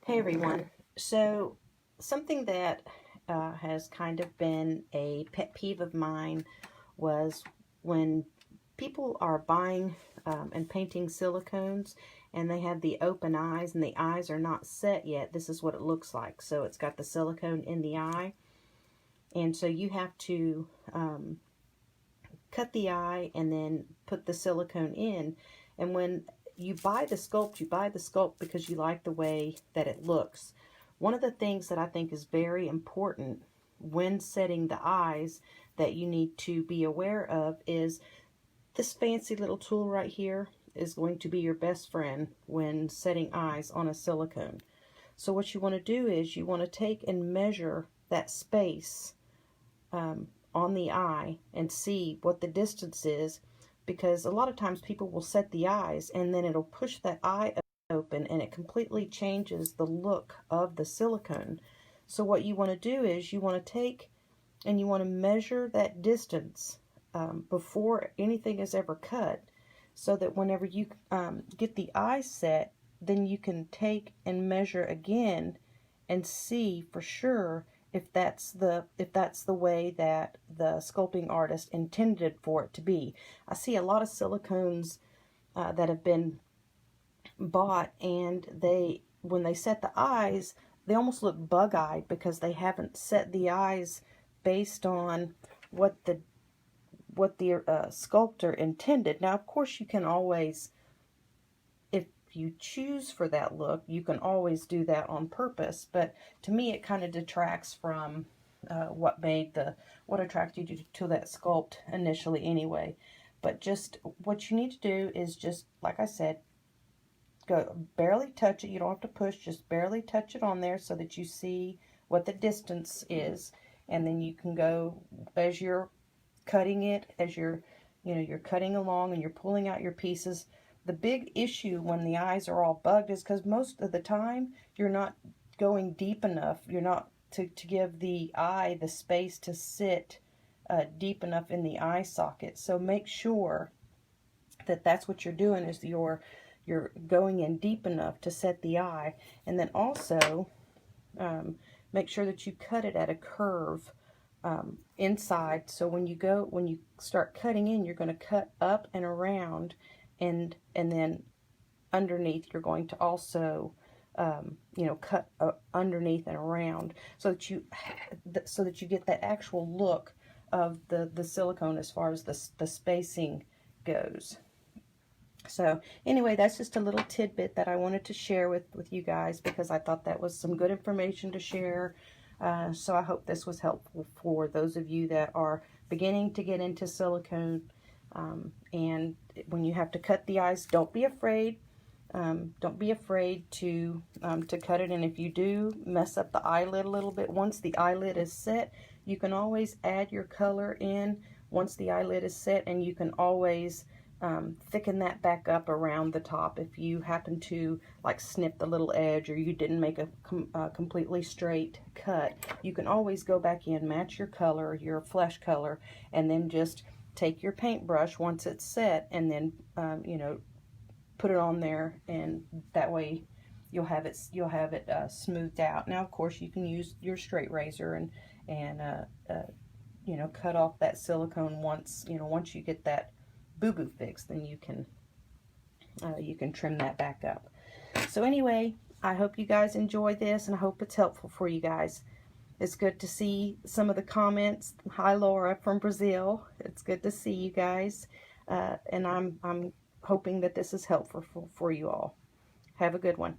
Hey everyone. So something that has kind of been a pet peeve of mine was when people are buying and painting silicones and they have the open eyes and the eyes are not set yet. This is what it looks like. So it's got the silicone in the eye, and so you have to cut the eye and then put the silicone in. And when you buy the sculpt because you like the way that it looks. One of the things that I think is very important when setting the eyes that you need to be aware of is this fancy little tool right here is going to be your best friend when setting eyes on a silicone. So what you want to do is you want to take and measure that space on the eye and see what the distance is, because a lot of times people will set the eyes and then it'll push that eye open and it completely changes the look of the silicone. So what you want to do is you want to take and you want to measure that distance before anything is ever cut, so that whenever you get the eye set, then you can take and measure again and see for sure if that's the way that the sculpting artist intended for it to be. I see a lot of silicones that have been bought, and when they set the eyes, they almost look bug-eyed because they haven't set the eyes based on what the sculptor intended. Now, of course, you can always, if you choose for that look, you can always do that on purpose. But to me, it kind of detracts from what attracted you to that sculpt initially anyway. But just what you need to do is just, like I said, go barely touch it. You don't have to push, just barely touch it on there so that you see what the distance is. And then you can go, as you're cutting it, as you're cutting along and you're pulling out your pieces. The big issue when the eyes are all bugged is because most of the time you're not going deep enough. You're not to give the eye the space to sit deep enough in the eye socket. So make sure that that's what you're doing, is you're going in deep enough to set the eye. And then also make sure that you cut it at a curve inside. So when you start cutting in, you're going to cut up and around, and then underneath you're going to also cut underneath and around, so that you get that actual look of the silicone as far as the spacing goes. So anyway, that's just a little tidbit that I wanted to share with you guys, because I thought that was some good information to share. So I hope this was helpful for those of you that are beginning to get into silicone. And when you have to cut the eyes, don't be afraid. Don't be afraid to cut it. And if you do mess up the eyelid a little bit, once the eyelid is set, you can always add your color in once the eyelid is set, and you can always thicken that back up around the top if you happen to like snip the little edge, or you didn't make a completely straight cut. You can always go back in, match your color, your flesh color, and then just take your paintbrush once it's set, and then put it on there, and that way you'll have it smoothed out. Now, of course, you can use your straight razor and cut off that silicone once you get that boo-boo fixed. Then you can trim that back up. So anyway, I hope you guys enjoy this, and I hope it's helpful for you guys. It's good to see some of the comments. Hi, Laura from Brazil. It's good to see you guys, and I'm hoping that this is helpful for you all. Have a good one.